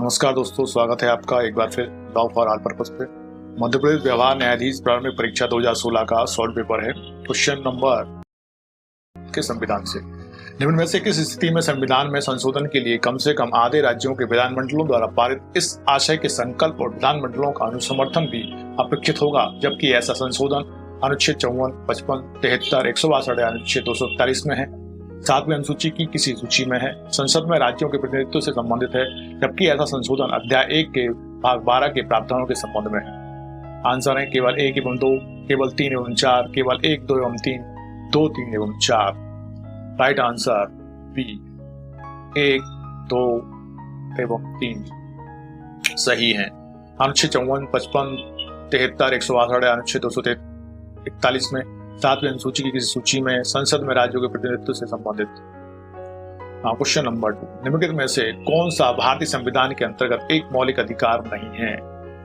नमस्कार दोस्तों, स्वागत है आपका एक बार फिर लॉ फॉर ऑल पर्पस पे। मध्य प्रदेश व्यवहार न्यायाधीश प्रारंभिक परीक्षा 2016 का सॉल्व पेपर है। क्वेश्चन नंबर के संविधान से निम्न में से किस स्थिति में संविधान में संशोधन के लिए कम से कम आधे राज्यों के विधानमंडलों द्वारा पारित इस आशय के संकल्प और विधानमंडलों का अनुसमर्थन भी अपेक्षित होगा, जबकि ऐसा संशोधन अनुच्छेद 54, 55, 73, 162 या अनुच्छेद 241 में है, 7वीं अनुसूची की किसी सूची में है, संसद में राज्यों के प्रतिनिधित्व से संबंधित है, जबकि ऐसा संशोधन अध्याय 1 के भाग 12 के प्रावधानों के संबंध में है। आंसर है केवल 1 एवं 2, केवल 3 एवं 4, केवल 1, 2 एवं 3, 2, 3 एवं 4। राइट आंसर बी 1, 2 एवं 3 सही है। अनुच्छेद 54, 55, 73, 162 अनुच्छेद 241 में, 7वीं अनुसूची की किसी सूची में, संसद में राज्यों के प्रतिनिधित्व से संबंधित। क्वेश्चन नंबर 2, निम्नलिखित में से कौन सा भारतीय संविधान के अंतर्गत एक मौलिक अधिकार नहीं है?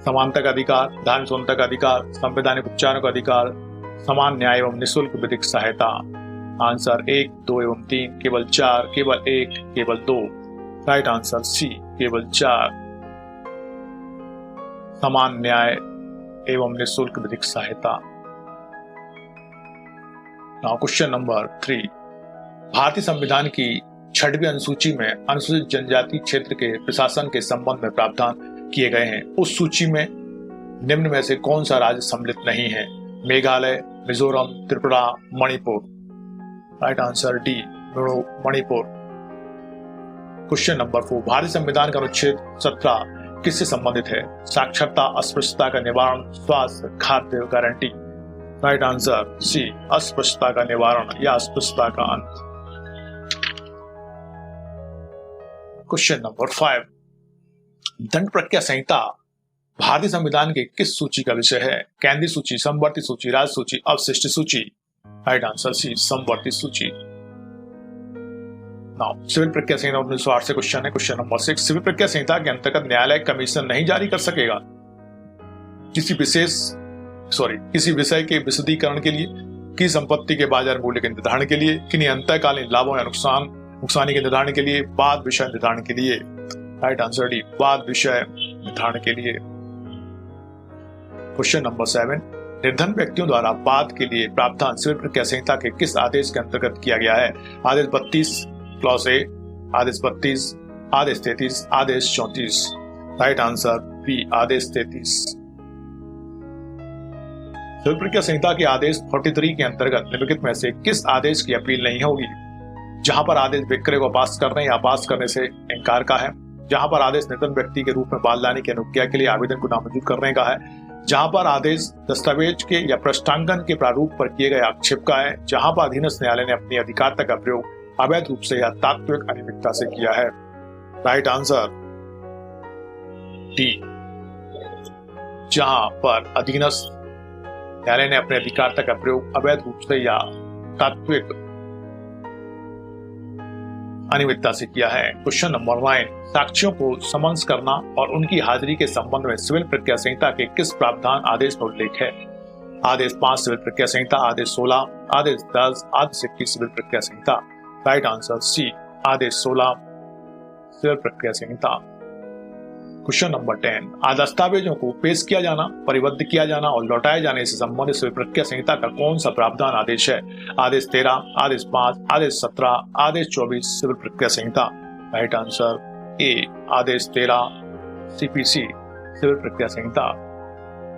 समानता का अधिकार, धार्मिक स्वतंत्रता का अधिकार, संवैधानिक उपचारों का अधिकार, समान न्याय एवं निःशुल्क विधिक सहायता। आंसर 1, 2 एवं 3, केवल 4, केवल 1, केवल 2। राइट आंसर सी केवल 4, समान न्याय एवं निःशुल्क विधिक सहायता। क्वेश्चन नंबर 3, भारतीय संविधान की 6वीं अनुसूची में अनुसूचित जनजाति क्षेत्र के प्रशासन के संबंध में प्रावधान किए गए हैं। उस सूची में निम्न में से कौन सा राज्य सम्मिलित नहीं है? Meghalaya, Mizoram, Tripura, Manipur. Right answer D Manipur. Question number 4, भारतीय संविधान का अनुच्छेद 17 किससे संबंधित है? साक्षरता, अस्पृश्यता का निवारण, स्वास्थ्य, खाद्य गारंटी। राइट आंसर सी अस्पृश्यता का निवारण या अस्पृश्यता का अंत। क्वेश्चन नंबर 5, दंड प्रक्रिया संहिता भारतीय संविधान के किस सूची का विषय है? केंद्रीय सूची, समवर्ती सूची, राज्य सूची, अवशिष्ट सूची। राइट आंसर सी समवर्ती सूची। सिविल प्रक्रिया संहिता 1908 से क्वेश्चन है। क्वेश्चन नंबर 6, सिविल प्रक्रिया संहिता के अंतर्गत न्यायालय कमीशन नहीं जारी कर सकेगा किसी विषय के विशदीकरण के लिए, की संपत्ति के बाजार मूल्य के निर्धारण के लिए, किन्हीं अंतःकालीन लाभों या नुकसानी के निर्धारण के लिए, बाद विषय निर्धारण के लिए। राइट आंसर डी बाद विषय निर्धारण के लिए। क्वेश्चन नंबर 7, निर्धन व्यक्तियों द्वारा बाद के लिए प्रावधान सिविल प्रक्रिया संहिता के किस आदेश के अंतर्गत किया गया है? आदेश 32 क्लॉज ए, आदेश 32, आदेश 33, आदेश 34। राइट आंसर बी आदेश 33। सिविल प्रक्रिया संहिता के आदेश 43 के अंतर्गत निम्नलिखित में से किस आदेश की अपील नहीं होगी? जहां पर आदेश विक्रय को पास करने या पास करने से इनकार का है, जहां पर आदेश निर्धन व्यक्ति के रूप में बाल लाने की अनुज्ञा के लिए आवेदन को नामंजूर करने का है, जहां पर आदेश दस्तावेज के या पृष्ठांकन के प्रारूप पर किए गए आक्षेप का है, जहां पर अधीनस्थ न्यायालय ने अपनी अधिकारता का प्रयोग अवैध रूप से या तात्विक अनियमितता से किया है। राइट आंसर डी, जहां पर अधीनस्थ न्यायालय ने अपने अधिकारता का प्रयोग अवैध रूप से या तात्विक अनियमितता से किया है। क्वेश्चन नंबर 9, साक्षियों को समन्स करना और उनकी हाजिरी के संबंध में सिविल प्रक्रिया संहिता के किस प्रावधान आदेश में उल्लेख है? आदेश 5 सिविल प्रक्रिया संहिता, आदेश 16, आदेश 10, आदेश 21 सिविल प्रक्रिया संहिता। राइट आंसर सी आदेश 16 सिविल प्रक्रिया संहिता। क्वेश्चन नंबर 10, दस्तावेजों को पेश किया जाना, परिबद्ध किया जाना और लौटाए जाने से संबंधित सिविल प्रक्रिया संहिता का कौन सा प्रावधान आदेश है? आदेश 13, आदेश 5, आदेश 17, आदेश 24 सिविल प्रक्रिया संहिता। राइट आंसर ए आदेश 13 सीपीसी सिविल प्रक्रिया संहिता।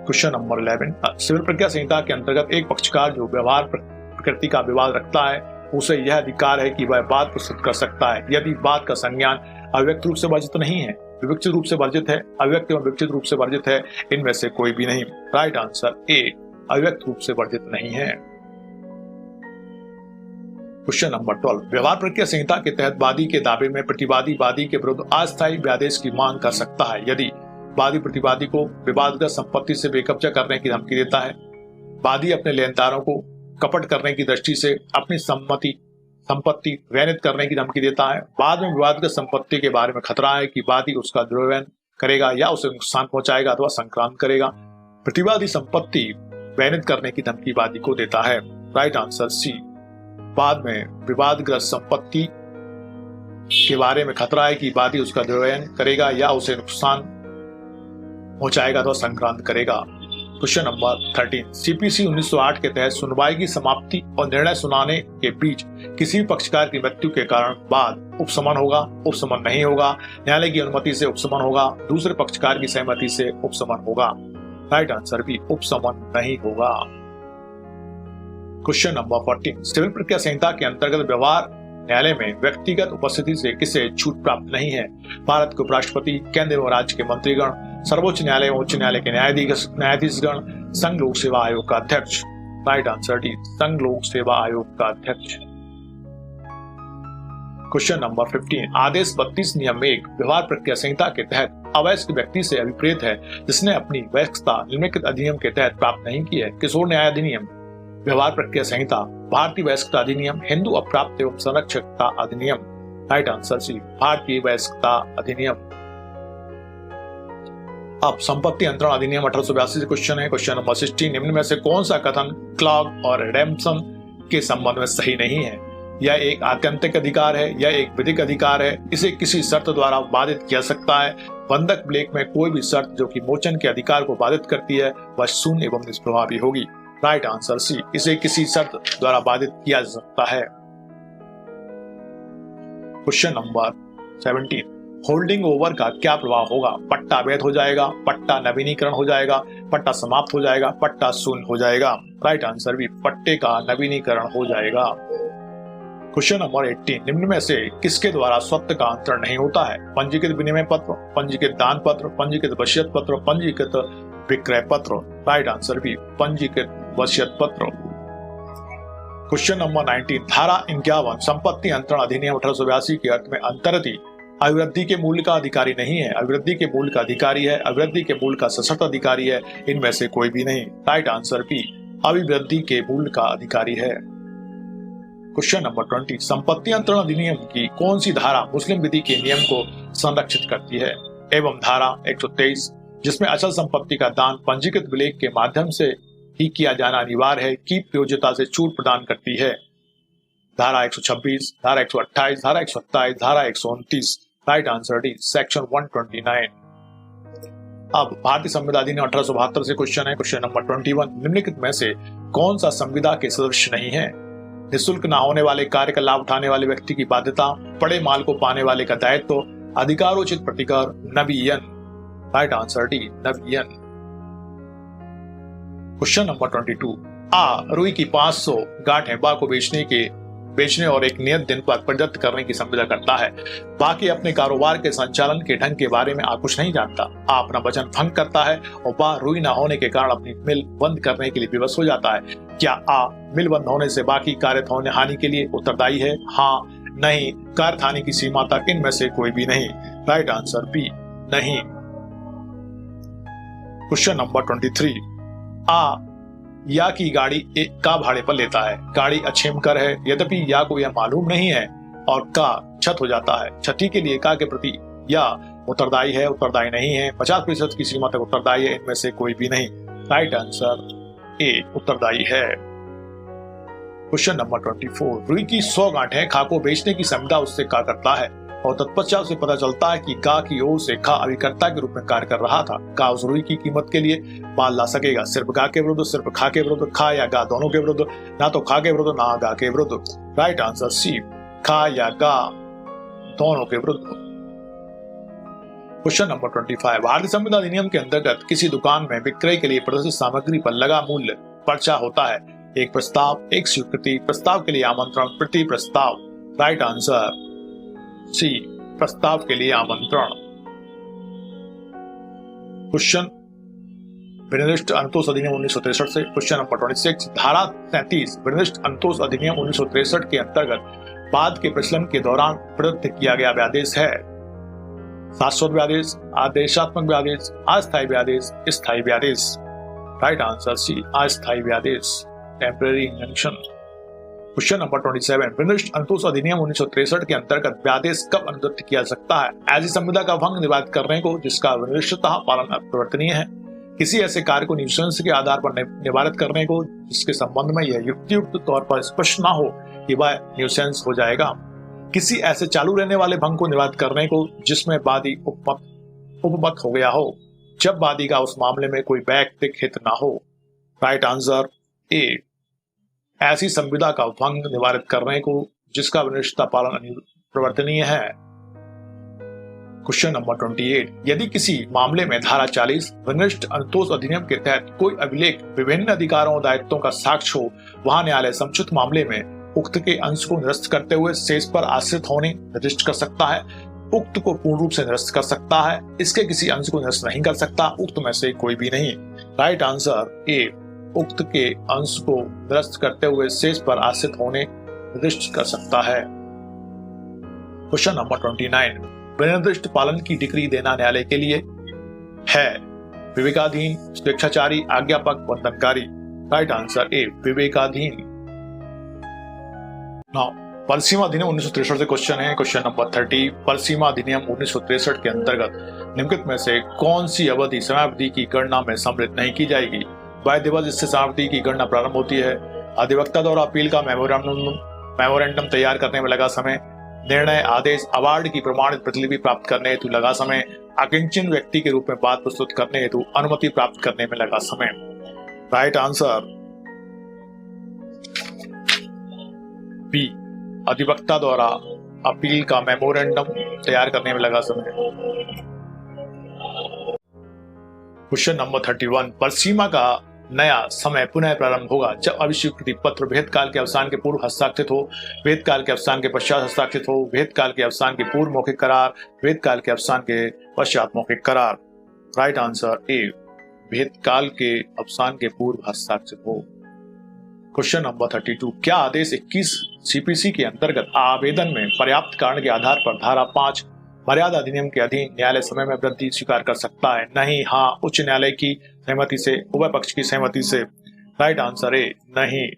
क्वेश्चन नंबर 11, सिविल प्रक्रिया संहिता के अंतर्गत एक पक्षकार जो व्यवहार प्रकृति का विवाद रखता है, उसे यह अधिकार है कि वह बात प्रस्तुत कर सकता है यदि बात का संज्ञान अव्यक्त रूप से वर्जित नहीं है, विवक्षित रूप से वर्जित है, अव्यक्त एवं विवक्षित रूप से वर्जित है, इनमें से कोई भी नहीं। राइट आंसर ए अव्यक्त रूप से वर्जित नहीं है। क्वेश्चन नंबर 12, व्यवहार प्रक्रिया संहिता के तहत वादी के दावे में प्रतिवादी वादी के विरुद्ध अस्थायी व्यादेश की मांग कर सकता है यदि वादी प्रतिवादी को विवादग्रस्त संपत्ति से बेकब्जा करने की धमकी देता है, वादी अपने लेनदारों को कपट करने की दृष्टि से अपनी संपत्ति वैनित करने की धमकी देता है, बाद में विवादग्रस्त संपत्ति के बारे में खतरा है कि वादी उसका दुर्व्यवहार करेगा या उसे नुकसान पहुंचाएगा अथवा संक्रांत करेगा, प्रतिवादी संपत्ति वैनित करने की धमकी वादी को देता है। राइट आंसर सी बाद में विवादग्रस्त संपत्ति के बारे में खतरा है कि वादी उसका दुर्व्ययन करेगा या उसे नुकसान पहुंचाएगा तो संक्रांत करेगा। क्वेश्चन नंबर 13, सीपीसी 1908 के तहत सुनवाई की समाप्ति और निर्णय सुनाने के बीच किसी भी पक्षकार की मृत्यु के कारण बाद उपशमन होगा, उपशमन नहीं होगा, न्यायालय की अनुमति से उपशमन होगा, दूसरे पक्षकार की सहमति से उपशमन होगा। राइट आंसर भी उपशमन नहीं होगा। क्वेश्चन नंबर 14, सिविल प्रक्रिया संहिता के अंतर्गत व्यवहार न्यायालय में व्यक्तिगत उपस्थिति से किसे छूट प्राप्त नहीं है? भारत के उपराष्ट्रपति, केंद्र एवं राज्य के मंत्रीगण, सर्वोच्च न्यायालय एवं उच्च न्यायालय के न्यायाधीशगण, संघ लोक सेवा आयोग का अध्यक्ष। राइट आंसर डी, संघ लोक सेवा आयोग का अध्यक्ष। क्वेश्चन नंबर 15, आदेश 32 नियम 1 व्यवहार प्रक्रिया संहिता के तहत अवयस्क व्यक्ति से अभिप्रेत है जिसने अपनी वयस्कता निम्नलिखित अधिनियम के तहत प्राप्त नहीं की है? किशोर न्याय अधिनियम, व्यवहार प्रक्रिया संहिता, भारतीय वयस्कता अधिनियम, हिंदू अप्राप्त एवं संरक्षकता अधिनियम। राइट आंसर सी, भारतीय वयस्कता अधिनियम। अब संपत्ति अंतरण अधिनियम 1882 से क्वेश्चन है। क्वेश्चन नंबर 16, निम्न में से कौन सा कथन क्लॉग और रिडेम्पशन के संबंध में सही नहीं है? यह एक आत्यंतिक अधिकार है, यह एक विधिक अधिकार है, इसे किसी शर्त द्वारा बाधित किया सकता है। बंधक ब्लेक में कोई भी शर्त जो कि मोचन के अधिकार को बाधित करती है वह शून्य एवं निष्प्रभावी होगी। राइट आंसर सी, इसे किसी शर्त द्वारा बाधित किया जा सकता है। क्वेश्चन नंबर 17, होल्डिंग ओवर का क्या प्रभाव होगा? पट्टा अवैध हो जाएगा, पट्टा नवीनीकरण हो जाएगा, पट्टा समाप्त हो जाएगा, पट्टा शून्य हो जाएगा। राइट आंसर भी पट्टे का नवीनीकरण हो जाएगा। क्वेश्चन नंबर 18, निम्न में से किसके द्वारा स्वत्व का अंतरण नहीं होता है? पंजीकृत विनिमय पत्र, पंजीकृत दान पत्र, पंजीकृत वसीयत पत्र, पंजीकृत विक्रय पत्र। राइट आंसर भी पंजीकृत वसीयत पत्र। क्वेश्चन नंबर 19, धारा 51 संपत्ति अंतरण अधिनियम 1882 के अर्थ में अंतर्गत अभिवृद्धि के मूल्य का अधिकारी नहीं है, अभिवृद्धि के मूल्य का अधिकारी है, अभिवृद्धि के मूल्य का सशर्त अधिकारी है, इनमें से कोई भी नहीं। राइट आंसर बी, अभिवृद्धि के मूल्य का अधिकारी है। क्वेश्चन नंबर 20, संपत्ति अंतरण अधिनियम की कौन सी धारा मुस्लिम विधि के नियम को संरक्षित करती है? एवं धारा 123 जिसमें अचल संपत्ति का दान पंजीकृत विलेख के माध्यम से ही किया जाना अनिवार्य है की प्रयोज्यता से छूट प्रदान करती है? धारा 126, धारा 128, धारा 127, धारा 129। Right answer D, section 129। अब भारतीय संविदा अधिनियम 1872 से क्वेश्चन है। क्वेश्चन नंबर 21, निम्नलिखित में से कौन सा संविदा के सदस्य नहीं है? निःशुल्क न होने वाले कार्य का लाभ उठाने वाले व्यक्ति की बाध्यता, पड़े माल को पाने वाले का दायित्व, अधिकारोचित प्रतिकर, नवीयन। राइट आंसर डी, नवीयन। क्वेश्चन नंबर 22, रुई की 500 गांठें बा को बेचने और एक नियत दिन पर प्रदत्त करने की संविदा करता है। बाकी अपने कारोबार के संचालन के ढंग के बारे में कुछ नहीं जानता। अपना वचन भंग करता है और बा रुई न होने के कारण अपनी मिल बंद करने के लिए विवश हो जाता है। क्या मिल बंद होने से बाकी कार्य हानि के लिए उत्तरदायी है? हाँ, नहीं, कार्य हानि की सीमा तक, इनमें से कोई भी नहीं। राइट आंसर बी, नहीं। क्वेश्चन नंबर 23, या की गाड़ी का भाड़े पर लेता है। गाड़ी अक्षेम कर है, यद्यपि या को यह मालूम नहीं है, और का क्षत हो जाता है। क्षति के लिए का के प्रति या उत्तरदायी है, उत्तरदायी नहीं है, 50% की सीमा तक उत्तरदायी है, इनमें से कोई भी नहीं। राइट आंसर ए, उत्तरदायी है। क्वेश्चन नंबर 24, रुई की 100 गांठें खा को बेचने की संविदा उससे का करता है और तत्पश्चात से पता चलता है कि गा की ओर से खा अभिकर्ता के रूप में कार्य कर रहा था। का उस रुई की कीमत के लिए माल ला सकेगा? सिर्फ गा के विरुद्ध, सिर्फ खा के विरुद्ध, खा या गा दोनों के विरुद्ध, ना तो खा के विरुद्ध ना गा के विरुद्ध। राइट आंसर सी, खा या गा दोनों के विरुद्ध। क्वेश्चन नंबर 25, भारतीय संविदा अधिनियम के अंतर्गत किसी दुकान में विक्रय के लिए प्रदर्शित सामग्री पर लगा मूल्य पर्चा होता है? एक प्रस्ताव, एक स्वीकृति, प्रस्ताव के लिए आमंत्रण, प्रति प्रस्ताव। राइट आंसर सी, प्रस्ताव के लिए आमंत्रण। क्वेश्चन विनिर्दिष्ट अनुतोष अधिनियम 1963 से क्वेश्चन नंबर 26, धारा 33 विनिर्दिष्ट अनुतोष अधिनियम 1963 के अंतर्गत बाद के प्रचलन के दौरान प्रदत्त किया गया व्यादेश है? शाश्वत व्यादेश, आदेशात्मक व्यादेश, अस्थायी व्यादेश, स्थायी व्यादेश। राइट आंसर सी, अस्थायी व्यादेश, temporary injunction. Question number 27, विनिर्दिष्ट Anutosh अधिनियम 1963 के अंतर्गत व्यादेश कब अनुदत्त किया जा सकता है? ऐसी संविदा का भंग निवारित करने को जिसका विनिर्दिष्टतः पालन अपरिवर्तनीय है, किसी ऐसे कार्य को न्यूसेंस के आधार पर निवारित करने को जिसके संबंध में यह युक्तियुक्त तौर पर स्पष्ट न हो कि वह न्यूसेंस हो जाएगा, किसी ऐसे चालू रहने वाले भंग को निवारित करने को जिसमें वादी उपमत हो गया हो, जब वादी का उस मामले में कोई वैयक्तिक हित ना हो। राइट आंसर ए, ऐसी संविदा का भंग निवारित करने को जिसका विनिष्ठता पालन अनिवर्तनीय है। क्वेश्चन नंबर 28, यदि किसी मामले में धारा 40 विनिष्ट अनुतोष अधिनियम के तहत कोई अभिलेख विभिन्न अधिकारों और दायित्वों का साक्ष्य हो, वहां न्यायालय समुचित मामले में उक्त के अंश को निरस्त करते हुए शेष पर आश्रित होने निर्दिष्ट कर सकता है। उक्त को पूर्ण रूप से निरस्त कर सकता है, इसके किसी अंश को निरस्त नहीं कर सकता। उक्त में से कोई भी नहीं। राइट आंसर ए, उक्त के अंश को निरस्त करते हुए शेष पर आश्रित होने निर्दिष्ट कर सकता है। क्वेश्चन नंबर 29, विनिर्दिष्ट पालन की डिग्री देना न्यायालय के लिए है विवेकाधीन, स्वेच्छाचारी, आज्ञापक, बंधनकारी। राइट आंसर ए, विवेकाधीन। नाउ परसीमा अधिनियम 1963 से क्वेश्चन है। क्वेश्चन नंबर 30, परसीमा अधिनियम 1963 के अंतर्गत निम्नलिखित में से कौन सी अवधि समयावधि की गणना में सम्मिलित नहीं की जाएगी? वह दिवस जिससे समयावधि की गणना प्रारंभ होती है, अधिवक्ता द्वारा अपील का मेमोरेंडम तैयार करने में लगा समय, निर्णय, आदेश, अवार्ड की प्रमाणित प्रतिलिपि प्राप्त करने हेतु लगा समय, अकिंचन व्यक्ति के रूप में बात प्रस्तुत करने हेतु अनुमति प्राप्त करने में लगा समय। राइट आंसर बी, अधिवक्ता द्वारा अपील का मेमोरेंडम तैयार करने में लगा समय। क्वेश्चन नंबर 31, परसीमा का नया समय पुनः प्रारंभ होगा जब अभिस्वीकृति पत्र भेद काल के अवसान के पूर्व हस्ताक्षरित हो, भेद काल के अवसान के पश्चात हस्ताक्षरित हो, भेद काल के अवसान के पूर्व मौखिक करार, भेद काल के अवसान के पश्चात मौखिक करार। राइट आंसर ए, भेद काल के अवसान के पूर्व हस्ताक्षरित हो। क्वेश्चन नंबर 32, क्या आदेश 21 सीपीसी के अंतर्गत आवेदन में पर्याप्त कारण के आधार पर धारा 5 मर्यादा अधिनियम के अधीन न्यायालय समय में वृद्धि स्वीकार कर सकता है? नहीं, हाँ, उच्च न्यायालय की सहमति से, उभय पक्ष की सहमति से। राइट आंसर ए, नहीं।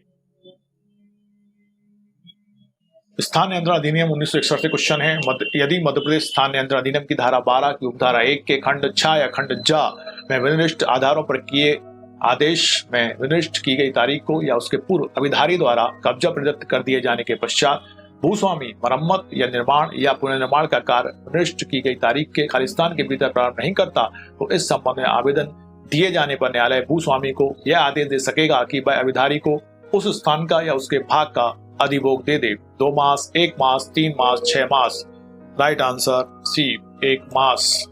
स्थान नियंत्रण अधिनियम 1961 से क्वेश्चन है। यदि मध्य प्रदेश स्थान नियंत्रण अधिनियम की धारा 12 की उपधारा 1 के खंड 6 या खंड जा में विनिर्दिष्ट आधारों पर किए आदेश में विनिर्दिष्ट की गई तारीख को या उसके पूर्व अभिधारी द्वारा कब्जा प्रदत्त कर दिए जाने के पश्चात भूस्वामी मरम्मत या निर्माण या पुनर्निर्माण का कार्य निर्दिष्ट की गई तारीख के खालिस्तान के भीतर प्रारंभ नहीं करता, तो इस संबंध में आवेदन दिए जाने पर न्यायालय भूस्वामी को यह आदेश दे सकेगा कि वह अभिधारी को उस स्थान का या उसके भाग का अधिभोग दे दे। 2 मास, 1 मास, 3 मास, 6 मास। राइट आंसर सी, 1 मास।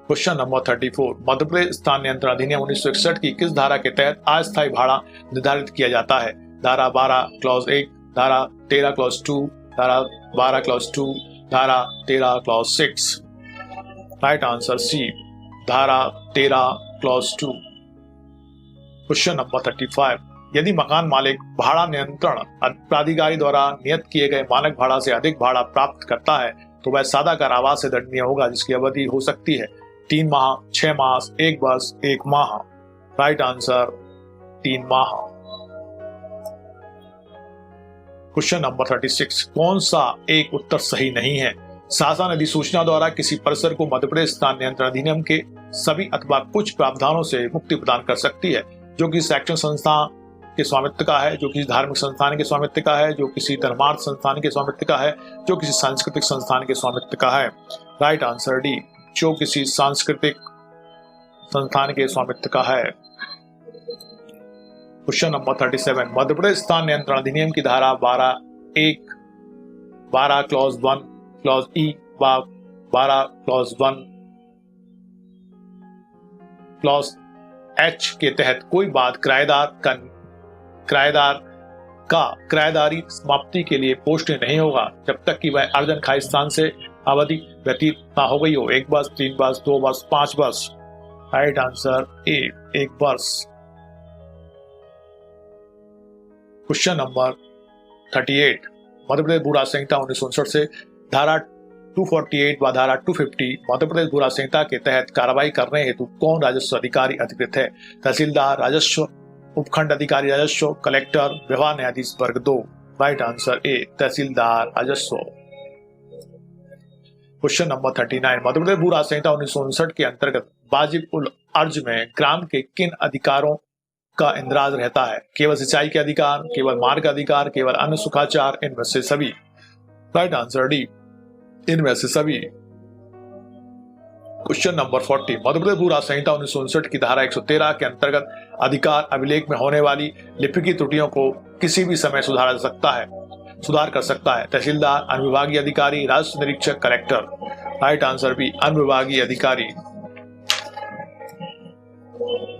क्वेश्चन नंबर 34, मध्य प्रदेश स्थान नियंत्रण अधिनियम 1961 की किस धारा के तहत अस्थायी भाड़ा निर्धारित किया जाता है? धारा 12 क्लॉज 1, धारा 13 क्लॉज 2, धारा 12 क्लॉज 2, धारा 13 क्लॉज 6। राइट आंसर सी, धारा 13 क्लॉज 2। क्वेश्चन नंबर 35, यदि मकान मालिक भाड़ा नियंत्रण प्राधिकारी द्वारा नियत किए गए मानक भाड़ा से अधिक भाड़ा प्राप्त करता है तो वह सादा कारावास से दंडनीय होगा, जिसकी अवधि हो सकती है 3 माह, 6 मास, 1 वर्ष, 1 माह। राइट आंसर 3 माह। क्वेश्चन नंबर 36, कौन सा एक उत्तर सही नहीं है? शासन अधिसूचना द्वारा किसी परिसर को मध्य प्रदेश स्थान नियंत्रण अधिनियम के सभी अथवा कुछ प्रावधानों से मुक्ति प्रदान कर सकती है, जो कि शैक्षणिक संस्था के स्वामित्व का है, जो किसी धार्मिक संस्थान के स्वामित्व का है, जो किसी धर्मार्थ संस्थान के स्वामित्व का है, जो किसी सांस्कृतिक संस्थान के स्वामित्व का है। राइट आंसर डी, जो किसी सांस्कृतिक संस्थान के स्वामित्व का है। क्वेश्चन नंबर 37, मध्य प्रदेश स्थान नियंत्रण अधिनियम की धारा 12(1), 12 क्लॉज 1 क्लॉज ई, 12 क्लॉज 1 क्लॉज एच के तहत कोई बात किराएदार का किराएदारी समाप्ति के लिए पोस्टेड नहीं होगा जब तक कि वह अर्जन खालिस्तान से अवधि व्यतीत ना हो गई हो। 1 वर्ष, 3 वर्ष, 2 वर्ष, 5 वर्ष। राइट आंसर ए, 1 वर्ष। क्वेश्चन नंबर 38, मध्य प्रदेश भू राजस्व संहिता 1959 से धारा 248 व धारा 250 मध्य प्रदेश भू राजस्व संहिता के तहत कार्रवाई करने हेतु कौन राजस्व अधिकारी अधिकृत है? तहसीलदार राजस्व, उपखंड अधिकारी राजस्व, कलेक्टर, व्यवहार न्यायाधीश वर्ग 2। राइट आंसर ए, तहसीलदार राजस्व। क्वेश्चन नंबर 39, मध्य प्रदेश भू राजस्व संहिता 1959 के अंतर्गत वाजिब उल अर्ज में ग्राम के किन अधिकारों का इंद्राज रहता है? केवल सिंचाई के अधिकार, केवल मार्ग अधिकार, केवल अन्य सुखाचार, इनमें से सभी। राइट आंसर डी, इनमें से सभी। क्वेश्चन नंबर 40, मध्य प्रदेश भू राजस्व संहिता 1959 की धारा 113 के अंतर्गत अधिकार अभिलेख में होने वाली लिपिकी त्रुटियों को किसी भी समय सुधार कर सकता है। तहसीलदार, अनुविभागीय अधिकारी, राजस्व निरीक्षक, कलेक्टर। राइट आंसर बी, अनुविभागीय अधिकारी।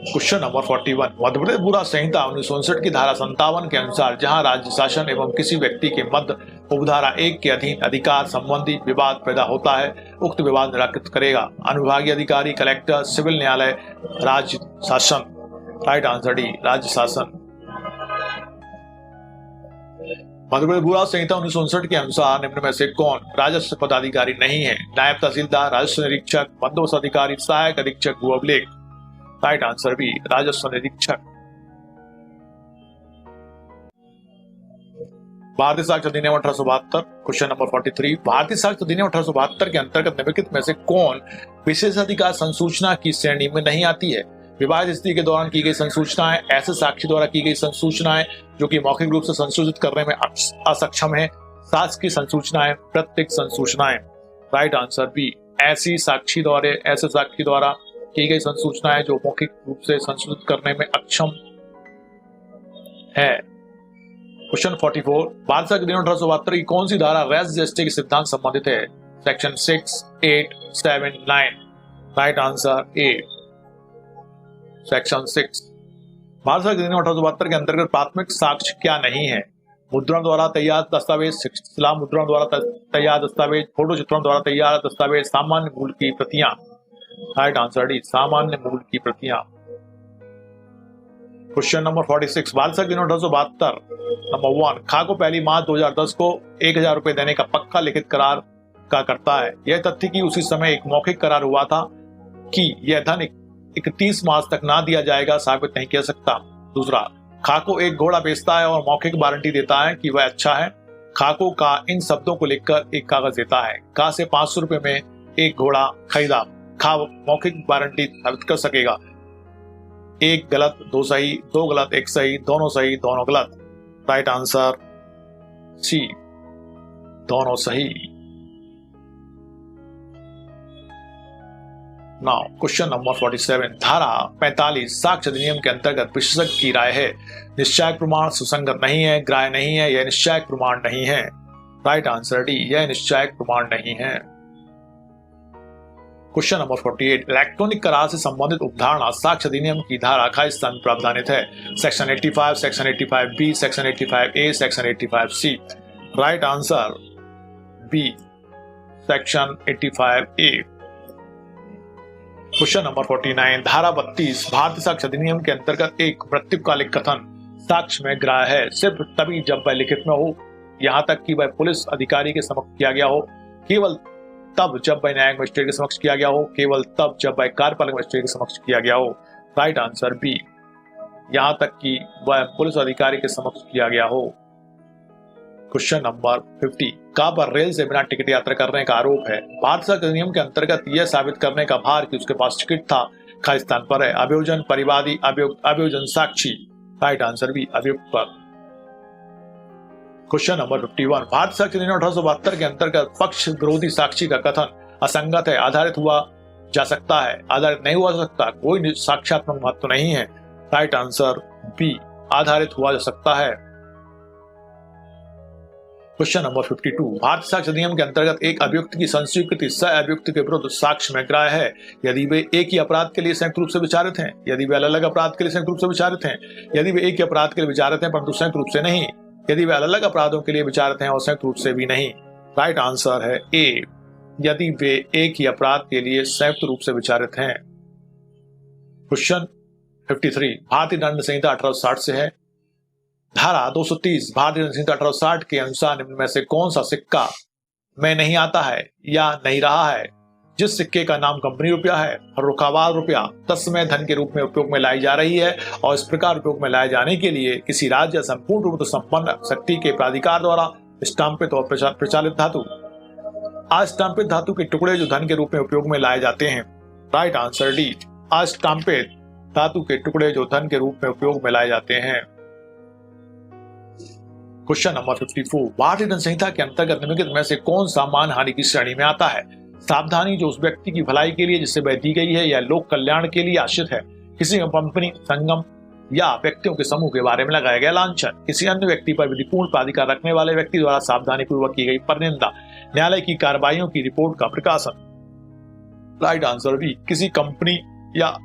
क्वेश्चन नंबर 41, मध्य प्रदेश भू राजस्व संहिता 1959 की धारा 57 के अनुसार जहां राज्य शासन एवं किसी व्यक्ति के मध्य उपधारा 1 के अधीन अधिकार संबंधी विवाद पैदा होता है, उक्त विवाद निराकृत करेगा अनुविभागीय अधिकारी, कलेक्टर, सिविल न्यायालय, राज्य शासन। राइट आंसर डी, राज्य शासन। मध्य प्रदेश भू राजस्व संहिता 1959 के अनुसार निम्न में से कौन राजस्व पदाधिकारी नहीं है? नायब तहसीलदार, राजस्व निरीक्षक, बंदोबस्त अधिकारी, सहायक अधीक्षक, भू अभिलेख। राइट आंसर बी, राजस्व निरीक्षक। भारतीय साक्ष्य अधिनियम 1872। क्वेश्चन नंबर 43, भारतीय साक्ष्य अधिनियम 1872 के अंतर्गत निम्नलिखित में से कौन विशेषाधिकार संसूचना की श्रेणी में नहीं आती है? विवादित स्थिति के दौरान की गई संसूचनाएं, ऐसे साक्षी द्वारा की गई संसूचनाएं जो कि मौखिक रूप से संशोधित करने में असक्षम है, साक्ष्य की संसूचनाएं, प्रत्येक संसूचनाएं। राइट आंसर बी, ऐसे साक्षी द्वारा की गई संसूचनाएं जो मौखिक रूप से संशोधित करने में अक्षम है। क्वेश्चन 44, भारत साक्ष्य अधिनियम 1872 की कौन सी धारा रेस जेस्टे के सिद्धांत संबंधित है? सेक्शन 6, 8, 7, 9। राइट आंसर ए, सेक्शन 6। भारत साक्ष्य अधिनियम 1872 के अंतर्गत प्राथमिक साक्ष्य क्या नहीं है? मुद्रण द्वारा तैयार दस्तावेज, शिला मुद्रण द्वारा तैयार दस्तावेज, फोटो चित्रण द्वारा तैयार दस्तावेज, सामान्य मूल की प्रतियां। राइट आंसर डी, सामान्य मूल की प्रतियां। क्वेश्चन नंबर 46, भारत साक्ष्य अधिनियम 1872 नंबर 1 खा को पहली मार्च 2010 को 1000 रुपए देने का पक्का लिखित करार का करता है। यह तथ्य कि उसी समय एक मौखिक करार हुआ था कि यह धन 31 मार्च तक ना दिया जाएगा साबित नहीं किया सकता। दूसरा, खाको एक घोड़ा बेचता है और मौखिक वारंटी देता है कि वह अच्छा है। खाको का इन शब्दों को लिखकर एक कागज देता है। का से 500 रुपए में एक घोड़ा खरीदा। खा मौखिक वारंटी साबित कर सकेगा। एक गलत, दो सही, दो गलत, एक सही, दोनों गलत। राइट आंसर सी, दोनों सही। नाउ क्वेश्चन नंबर 47, धारा 45 साक्ष्य अधिनियम के अंतर्गत विशेषज्ञ की राय है निश्चायक प्रमाण सुसंगत नहीं है, ग्राह्य नहीं है, यह निश्चायक प्रमाण नहीं है। राइट आंसर डी, यह निश्चायक प्रमाण नहीं है। क्वेश्चन नंबर 48, इलेक्ट्रॉनिक करार से संबंधित उपधारणा साक्ष्य अधिनियम की धारा का स्थान प्रावधानित है? सेक्शन 85, सेक्शन 85 बी, सेक्शन 85 ए, सेक्शन 85 सी। राइट आंसर बी, सेक्शन 85 ए। क्वेश्चन नंबर 49, धारा 32 भारतीय साक्ष्य अधिनियम के अंतर्गत एक मृत्युकालिक कथन साक्ष्य में ग्राह्य है सिर्फ तभी जब वह लिखित में हो, यहां तक कि वह पुलिस अधिकारी के समक्ष किया गया हो, केवल तब जब वह न्यायिक मजिस्ट्रेट के समक्ष किया गया हो, केवल तब जब वह कार्यपालक मजिस्ट्रेट के समक्ष किया गया हो। राइट आंसर बी, यहां तक कि वह पुलिस अधिकारी के समक्ष किया गया हो। क्वेश्चन नंबर 50, का पर रेल से बिना टिकट यात्रा करने का आरोप है? भारतीय साक्ष्य अधिनियम के अंतर्गत यह साबित करने का भार कि उसके पास टिकट था खाली स्थान पर है। अभियोजन, परिवादी, अभियोजन, साक्षी। राइट आंसर बी, अभियुक्त पर। क्वेश्चन नंबर 51, भारतीय साक्ष्य अधिनियम 1872 के अंतर्गत पक्ष विरोधी साक्षी का कथन असंगत है, आधारित हुआ जा सकता है, आधारित नहीं हुआ जा सकता, कोई साक्ष्यात्मक महत्व नहीं है। राइट आंसर बी, आधारित हुआ जा सकता है। क्वेश्चन नंबर 52, भारतीय साक्ष्य अधिनियम के अंतर्गत एक अभियुक्त की संस्वीकृति सह अभियुक्त के विरुद्ध साक्ष्य में ग्राह्य है यदि वे एक ही अपराध के लिए संयुक्त रूप से विचारित हैं, यदि वे अलग अलग अपराध के लिए संयुक्त रूप से विचारित हैं, यदि वे एक ही अपराध के लिए विचारित हैं परंतु संयुक्त रूप से नहीं, यदि वे अलग अलग अपराधों के लिए विचारित हैं और संयुक्त रूप से भी नहीं। राइट आंसर है ए, यदि वे एक ही अपराध के लिए संयुक्त रूप से विचारित हैं। क्वेश्चन 53, भारतीय दंड संहिता 1860 से है। धारा 230 भारतीय दंड संहिता 1860 के अनुसार निम्न में से कौन सा सिक्का में नहीं आता है या नहीं रहा है? जिस सिक्के का नाम कंपनी रुपया है और रुकावाल रुपया तत्समय धन के रूप में उपयोग में लाई जा रही है और इस प्रकार उपयोग में लाए जाने के लिए किसी राज्य संपूर्ण रूप से संपन्न शक्ति के प्राधिकार द्वारा स्टाम्पित और प्रचालित धातु, अस्टाम्पित धातु के टुकड़े जो धन के रूप में उपयोग में लाए जाते हैं। राइट आंसर डी, अस्टाम्पित धातु के टुकड़े जो धन के रूप में उपयोग में लाए जाते हैं। क्वेश्चन नंबर 54, भारतीय दंड संहिता के अंतर्गत निम्नलिखित में से कौन सा मानहानि की श्रेणी में आता है? सावधानी जो उस व्यक्ति की भलाई के लिए जिससे वह दी गई है या लोक कल्याण के लिए आश्रित है, किसी कंपनी, संगम या व्यक्तियों के समूह के बारे में लगाया गया लांछन, किसी अन्य व्यक्ति पर विधिपूर्ण प्राधिकार रखने वाले व्यक्ति द्वारा सावधानी पूर्वक की गई परनिंदा, न्यायालय की कार्रवाइयों की रिपोर्ट का प्रकाशन। राइट आंसर बी, किसी कंपनी या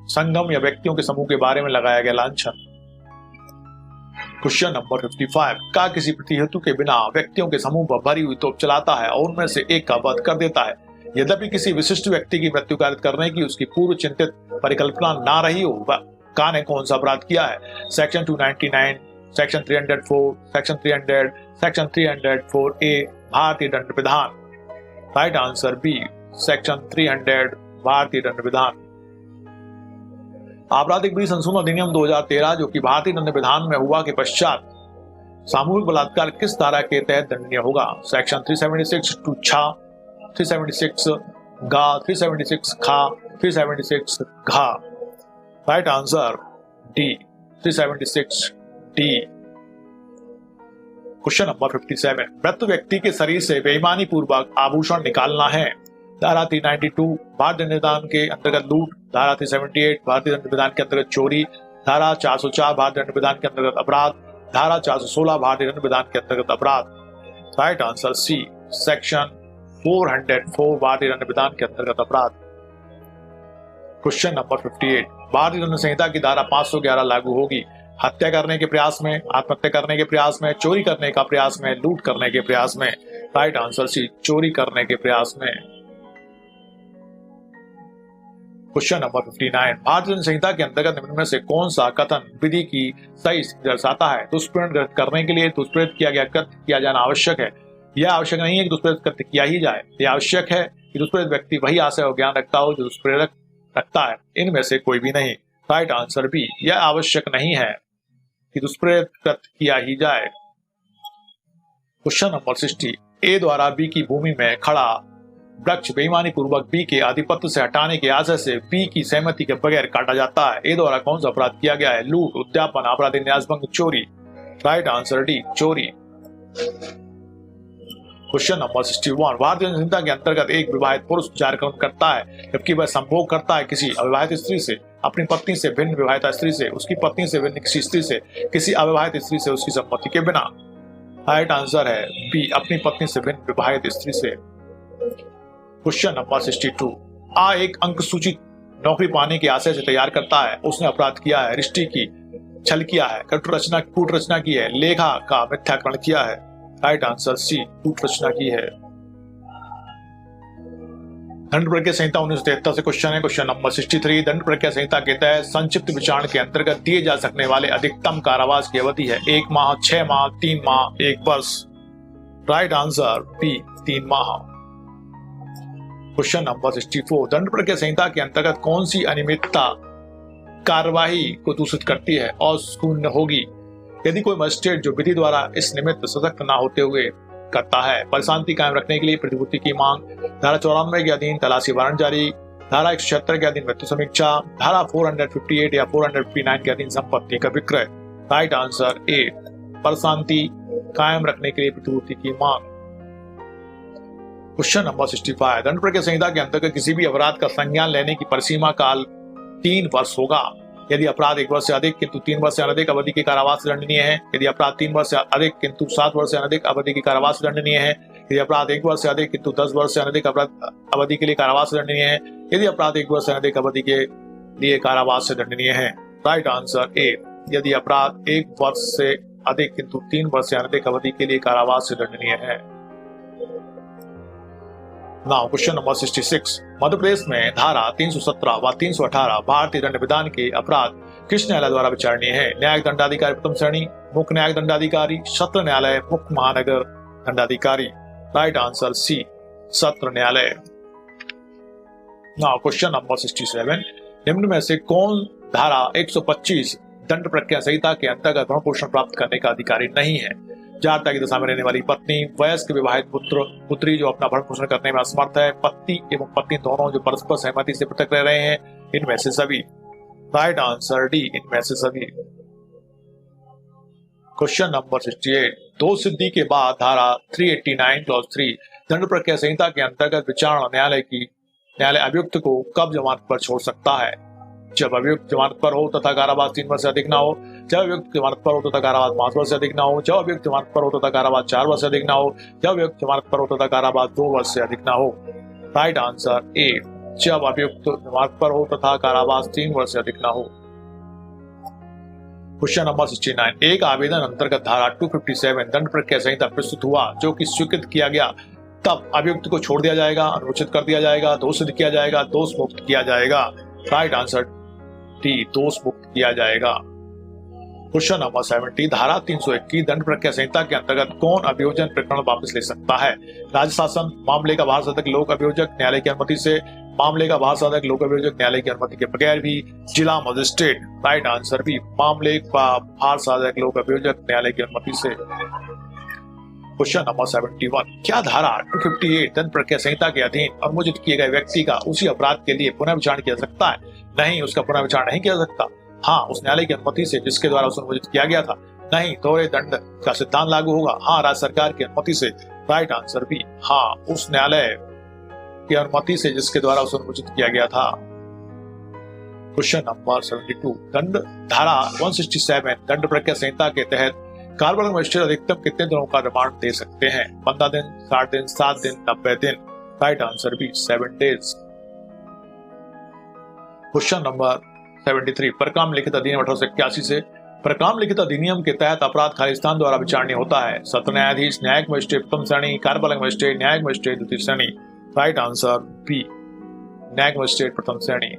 संगम या व्यक्तियों के समूह के बारे में लगाया गया लांछन। क्वेश्चन नंबर 55, का किसी प्रतिहेतु के बिना व्यक्तियों के समूह पर भरी हुई तोप चलाता है और उनमें से एक का वध कर देता है, यद्यपि किसी विशिष्ट व्यक्ति की मृत्यु कारित करने की उसकी पूर्व चिंतित परिकल्पना ना रही हो, का ने कौन सा अपराध किया है? Section 299, section 304, section 300, section 304A भारतीय दंड विधान। राइट आंसर बी, सेक्शन 300 भारतीय दंड विधान। आपराधिक विधि संशोधन अधिनियम 2013 जो कि भारतीय दंड विधान में हुआ के पश्चात सामूहिक बलात्कार किस धारा के तहत दंडनीय होगा? सेक्शन 376 टू छा, 376 गा, 376 खा, 376 घा। Right answer D, 376 D. Question number 57, मृत व्यक्ति के शरीर से बेईमानी पूर्वक आभूषण निकालना है। धारा 392 भारतीय दंड विधान के अंतर्गत लूट, धारा 378 भारतीय दंड विधान के अंतर्गत चोरी, धारा 404 भारतीय दंड विधान के अंतर्गत अपराध, धारा 416 भारतीय दंड विधान के अंतर्गत अपराध। राइट आंसर सी, सेक्शन 404 भारतीय दंड विधान के अंतर्गत अपराध। क्वेश्चन नंबर 58, भारतीय दंड संहिता की धारा 511 लागू होगी हत्या करने के प्रयास में, आत्महत्या करने के प्रयास में, चोरी करने का प्रयास में, लूट करने के प्रयास में। राइट आंसर सी, चोरी करने के प्रयास में। क्वेश्चन नंबर 59, भारतीय दंड संहिता के अंतर्गत निम्न में से कौन सा कथन विधि की सही स्थिति दर्शाता है? दुष्प्रेरण करने के लिए दुष्प्रेरित किया गया कृत्य किया जाना आवश्यक है। यह आवश्यक नहीं है कि दुष्प्रेरित कृत्य किया ही जाए, यह आवश्यक है कि दुष्प्रेरित व्यक्ति वही आशय और ज्ञान रखता हो जो दुष्प्रेरक रखता है। इनमें से कोई भी नहीं। राइट आंसर बी, यह आवश्यक नहीं है कि दुष्प्रेरित कृत्य किया ही जाए। क्वेश्चन नंबर 60, ए द्वारा बी की भूमि में खड़ा वृक्ष बेईमानी पूर्वक बी के आधिपत्य से हटाने के आशय से बी की सहमति के बगैर काटा जाता है। ए द्वारा कौन सा अपराध किया गया है? लूट, उद्यापन, आपराधिक न्यासभंग, चोरी। राइट आंसर डी, चोरी। क्वेश्चन नंबर 61, भारतीय संहिता के अंतर्गत एक विवाहित पुरुष विचार करता है जबकि वह संभोग करता है किसी अविवाहित स्त्री से, अपनी पत्नी से भिन्न विवाहित स्त्री से, उसकी पत्नी से भिन्न किसी स्त्री से, किसी अविवाहित स्त्री से उसकी सम्मति के बिना। राइट आंसर है बी, अपनी पत्नी से भिन्न विवाहित स्त्री से। क्वेश्चन नंबर 62, आ एक अंक सूचित नौकरी पाने के आशय से तैयार करता है, उसने अपराध किया है, रिष्टि की, छल किया है, कूट रचना की है, लेखा का मिथ्याकरण किया है। राइट आंसर सी, कूट रचना की है। दंड प्रक्रिया संहिता 1973 से क्वेश्चन है। क्वेश्चन नंबर 63, दंड प्रक्रिया संहिता के तहत संक्षिप्त विचारण के अंतर्गत दिए जा सकने वाले अधिकतम कारावास की अवधि है 1 माह, 6 माह, 3 माह, 1 वर्ष। राइट आंसर बी, 3 माह। क्वेश्चन नंबर 64, दंड प्रक्रिया संहिता के अंतर्गत कौन सी अनियमितता कार्यवाही को दूषित करती है और शून्य होगी? यदि कोई मजिस्ट्रेट जो विधि द्वारा इस निमित्त सशक्त न होते हुए करता है, पर शांति कायम रखने के लिए प्रतिभूति की मांग, धारा 94 के अधीन तलाशी वारंट जारी, धारा 176 के अधीन मृत्यु समीक्षा, धारा 458 या 459 के अधीन संपत्ति का विक्रय। राइट आंसर ए, पर शांति कायम रखने के लिए प्रतिभूति की मांग। क्वेश्चन नंबर 65, दंड प्रक्रिया संहिता के अंतर्गत किसी भी अपराध का संज्ञान लेने की परिसीमा काल 3 वर्ष होगा यदि अपराध 1 वर्ष से अधिक किंतु 3 वर्ष से अधिक अवधि के कारावास से दंडनीय है, यदि अपराध 3 वर्ष से अधिक किंतु 7 वर्ष से अधिक अवधि के कारावास से दंडनीय है, यदि अपराध 1 वर्ष से अधिक किंतु 10 वर्ष से अधिक अवधि के लिए कारावास से दंडनीय है, यदि अपराध 1 वर्ष से अधिक अवधि के लिए कारावास से दंडनीय है। राइट आंसर ए, यदि अपराध 1 वर्ष से अधिक किंतु 3 वर्ष से अधिक अवधि के लिए कारावास से दंडनीय है। Now question number 66, Madhya Pradesh में धारा 317 व 318 भारतीय दंड विधान के अपराध किस न्यायालय द्वारा विचारणीय है? न्यायिक दंडाधिकारी प्रथम श्रेणी, मुख्य न्यायिक दंडाधिकारी, सत्र न्यायालय, मुख्य महानगर दंडाधिकारी। राइट आंसर सी, सत्र न्यायालय। नाउ क्वेश्चन नंबर 67, निम्न में से कौन धारा 125 दंड प्रक्रिया संहिता के अंतर्गत भरण पोषण प्राप्त करने का अधिकारी नहीं है? जारता की दशा में रहने वाली पत्नी, वयस्क विवाहित पुत्र पुत्री जो अपना भरण पोषण करने में असमर्थ है, पति एवं पत्नी दोनों जो परस्पर सहमति से पृथक रह रहे हैं, इनमें से सभी। राइट आंसर डी, इनमें से सभी। क्वेश्चन नंबर 68, दो सिद्धि के बाद धारा 389 क्लॉज 3 दंड प्रक्रिया संहिता के अंतर्गत विचारणा न्यायालय अभियुक्त को कब जमानत पर छोड़ सकता है? जब अभियुक्त जमानत पर हो तथा कारावास 3 वर्ष से अधिक ना हो, जब अभियुक्त जमानत पर हो तथा कारावास 5 वर्ष से अधिक ना हो, जब अभियुक्त जमानत पर हो तथा कारावास 4 वर्ष से अधिक ना हो, जब अभियुक्त जमानत पर हो तथा कारावास 2 वर्ष से अधिक ना हो। राइट आंसर ए, जब अभियुक्त जमानत पर हो तथा कारावास 3 वर्ष से अधिक ना हो। क्वेश्चन नंबर 69, एक आवेदन अंतर्गत धारा 257 दंड प्रक्रिया संहिता प्रस्तुत हुआ जो कि स्वीकृत किया गया, तब अभियुक्त को छोड़ दिया जाएगा, अनुचित कर दिया जाएगा, दोष सिद्ध किया जाएगा, दोष मुक्त किया जाएगा। राइट आंसर डी, दोष मुक्त किया जाएगा। क्वेश्चन नंबर 70, धारा 321 दंड प्रक्रिया संहिता के अंतर्गत कौन अभियोजन प्रकरण वापस ले सकता है? राज्य शासन, मामले का बाहर साधक लोक अभियोजक न्यायालय की अनुमति से, मामले का बाहर साधक लोक अभियोजक न्यायालय की अनुमति के बगैर भी, जिला मजिस्ट्रेट। राइट आंसर बी, मामले का बाहर साधक लोक अभियोजक न्यायालय की अनुमति से। क्वेश्चन नंबर 71, क्या धारा 258 दंड प्रक्रिया संहिता के अधीन अनुमोदित किए गए व्यक्ति का उसी अपराध के लिए पुनः विचारण किया जा सकता है? नहीं, उसका पुनः विचारण नहीं किया जा सकता। हाँ, उस न्यायालय की अनुमति से जिसके द्वारा उसे अनुमोदित किया गया था। नहीं, दोहरे दंड का सिद्धांत लागू होगा। हाँ, राज्य सरकार की अनुमति से। राइट आंसर बी, हाँ, उस न्यायालय की अनुमति से जिसके द्वारा उसे अनुमोदित किया गया था। क्वेश्चन नंबर 72, दंड धारा 167 दंड प्रक्रिया संहिता के तहत कार्बन मजिस्ट्रेट अधिकतम कितने दिनों का रिमांड दे सकते हैं? 15 दिन, 60 दिन, 7 दिन, 90 दिन। Right answer B, 7 days. Question number 73, प्रकरण लिखित अधिनियम 1881 से प्रकरण लिखित अधिनियम के तहत अपराध खालिस्तान द्वारा विचारणीय होता है। सत्र न्यायाधीश, न्यायिक मजिस्ट्रेट प्रथम श्रेणी, कार्यपालक मजिस्ट्रेट, न्यायिक मजिस्ट्रेट द्वितीय श्रेणी। राइट आंसर बी, न्यायिक मजिस्ट्रेट प्रथम श्रेणी।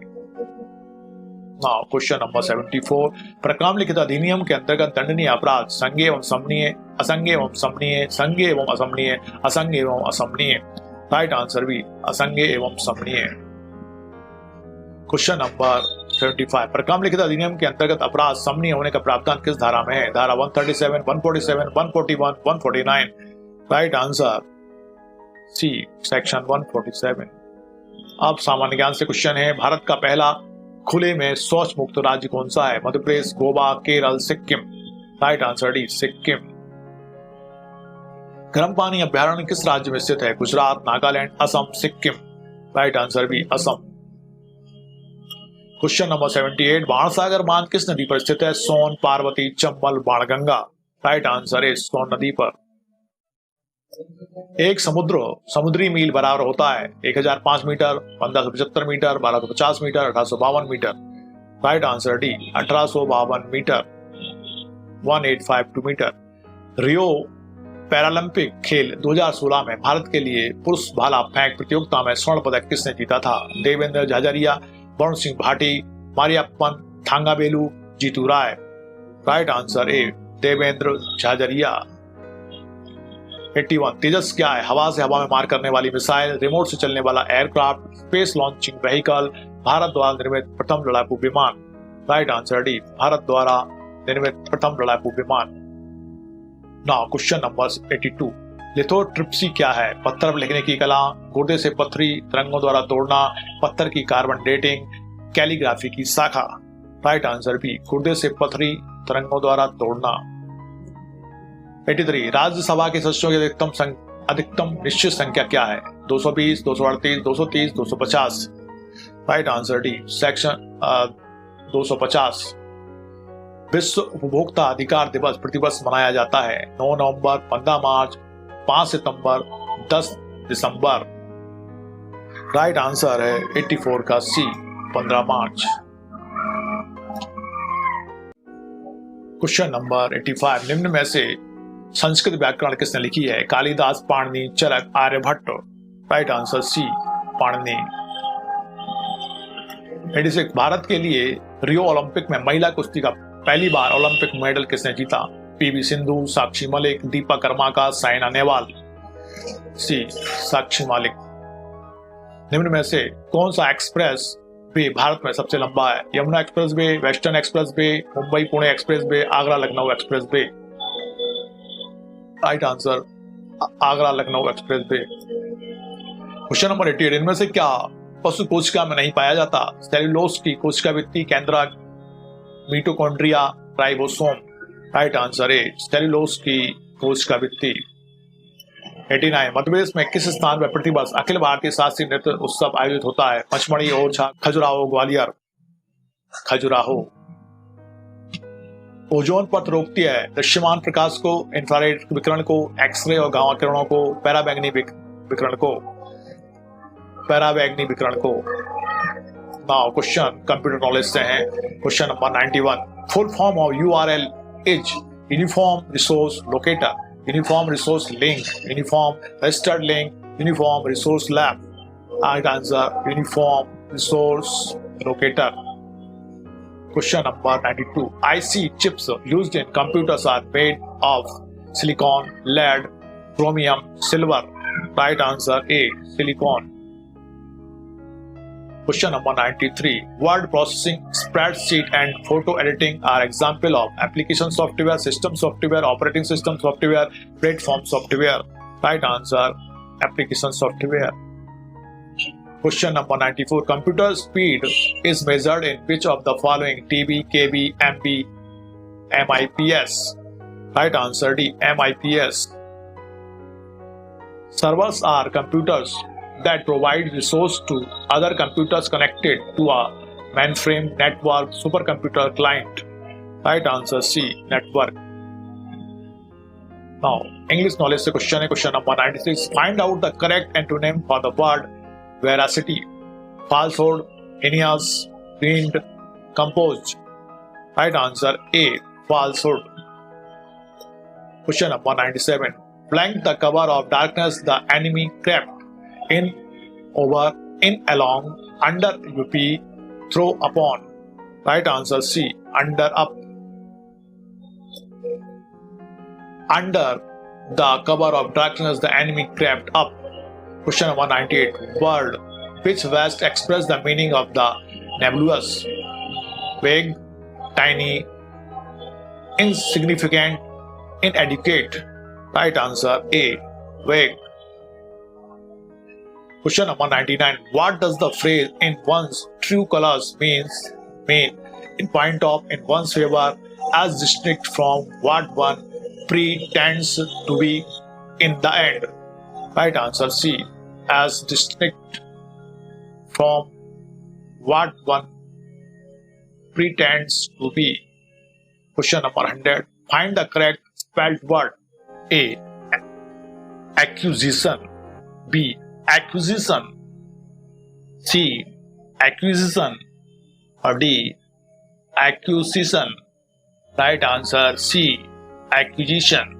नाउ क्वेश्चन नंबर 74, प्रकरण लिखित अधिनियम के अंतर्गत दंडनीय अपराध संज्ञेय एवं समनीय, असंज्ञेय एवं समनीय, संज्ञेय एवं असमनीय, असंज्ञेय एवं असमनीय। राइट आंसर बी, असंज्ञेय एवं समनीय। क्वेश्चन नंबर 75, प्रकरण लिखित अधिनियम के अंतर्गत अपराध समनीय होने का प्रावधान किस धारा में है? धारा 137, 147, 141, 149। Right answer C, section 147। अब सामान्य ज्ञान से क्वेश्चन है, भारत का पहला खुले में शौच मुक्त राज्य कौन सा है? Madhya Pradesh, Goa, Kerala, Sikkim. Right answer D, Sikkim. गर्म पानी अभ्यारण्य किस राज्य में स्थित है? Gujarat, Nagaland, Assam, Sikkim. Right answer B, Assam. Question number 78, Bansagar बांध किस नदी पर स्थित है? सोन, पार्वती, चंबल, बाणगंगा। राइट आंसर है सोन नदी पर। एक समुद्री मील बराबर होता है 1005 metre, 1575 metre, 1250 metre, 1852 metre. Right answer D, 1852 metre, 1852 metre. Rio Paralympic खेल 2016 में भारत के लिए पुरुष भाला फेंक प्रतियोगिता में स्वर्ण पदक किसने जीता था? Devendra Jhajharia, Varun Singh Bhati, Mariyappan Thangavelu, Jeetu Rai. Right answer A, Devendra Jhajharia. 81, Tejas क्या है? हवा से हवा में मार करने वाली मिसाइल, रिमोट से चलने वाला aircraft, space launching vehicle, Bharat द्वारा निर्मित प्रथम लड़ाकू विमान। राइट आंसर डी, भारत द्वारा निर्मित प्रथम लड़ाकू विमान। नाउ क्वेश्चन नंबर 82, लिथोट्रिप्सी क्या है? पत्थर पर लिखने की कला, गुर्दे से पत्थरी तरंगों द्वारा तोड़ना, पत्थर की कार्बन डेटिंग, कैलीग्राफी की शाखा। राइट आंसर बी, गुर्दे से पत्थरी तरंगों द्वारा तोड़ना। 83, राज्यसभा के सदस्यों की अधिकतम निश्चित संख्या क्या है? 220, 238, 230, 250। Right answer D, section 250। विश्व उपभोक्ता अधिकार दिवस प्रतिवर्ष मनाया जाता है 9 नवंबर, 15 मार्च, 5 सितंबर, 10 दिसंबर। राइट आंसर है 84 का सी, 15 मार्च। क्वेश्चन नंबर 85, निम्न में से संस्कृत व्याकरण किसने लिखी है? Kalidas, Panini, Charak, Aryabhatta. Right answer C, Panini. 86, Bharat के लिए रियो ओलंपिक में महिला कुश्ती का पहली बार ओलंपिक मेडल किसने जीता? पीवी सिंधु, साक्षी मलिक, दीपा कर्माका, साइना नेहवाल। सी, साक्षी मलिक। निम्न में से कौन सा एक्सप्रेस वे भारत में सबसे लंबा है? Yamuna express way, western express way, Mumbai Pune express way, Agra Lucknow express way. Right answer Agra Lucknow express way. Question number 88, इनमें से क्या पशु कोशिका में नहीं पाया जाता। सेल्यूलोज की कोशिका भित्ति केंद्रक, mitochondria, ribosome. Right answer A, cellulose की कोशिका भित्ति। 89 मध्य प्रदेश में किस स्थान पर प्रतिवर्ष अखिल भारतीय शास्त्रीय नृत्य उत्सव आयोजित होता है? पचमढ़ी, ओरछा, खजुराहो, ग्वालियर। खजुराहो। ओजोन परत रोकती है दृश्यमान प्रकाश को, इंफ्रारेड विकिरण को, एक्सरे और गामा किरणों को, पैराबैंगनी विकिरण को। पैराबैंगनी विकिरण को। नाउ क्वेश्चन कंप्यूटर नॉलेज से है। Question number 91, full form of URL is uniform resource locator, uniform resource link, uniform registered link, uniform resource lab. Right answer uniform resource locator. Question number 92. IC chips used in computers are made of silicon, lead, chromium, silver. Right answer A, silicon. Question number 93. Word processing, spreadsheet and photo editing are example of application software, system software, operating system software, platform software. Right answer application software. Question number 94. Computer speed is measured in which of the following? TB, KB, MB, MIPS. Right answer D, MIPS. Servers are computers that provide resource to other computers connected to a mainframe, network, supercomputer, client. Right answer C, network. Now, English knowledge se question है. Question number 96. Find out the correct antonym for the word veracity. Falsehood, heinous, fiend, composed. Right answer A, falsehood. Question number 97. Blank the cover of darkness the enemy crept in, over, in, along, under, up, through, upon. Right answer C, under, up. Under the cover of darkness the enemy crept up. Question number 98. Word which best express the meaning of the nebulous? Vague, tiny, insignificant, inadequate. Right answer A, vague. Question number 99. What does the phrase "in one's true colors" mean in point of in one's favor as distinct from what one pretends to be in the end? Right answer C, as distinct from what one pretends to be. Question number 100. Find the correct spelled word. A, accusation. B, acquisition. C, acquisition. Or D, acquisition. Right answer C, acquisition.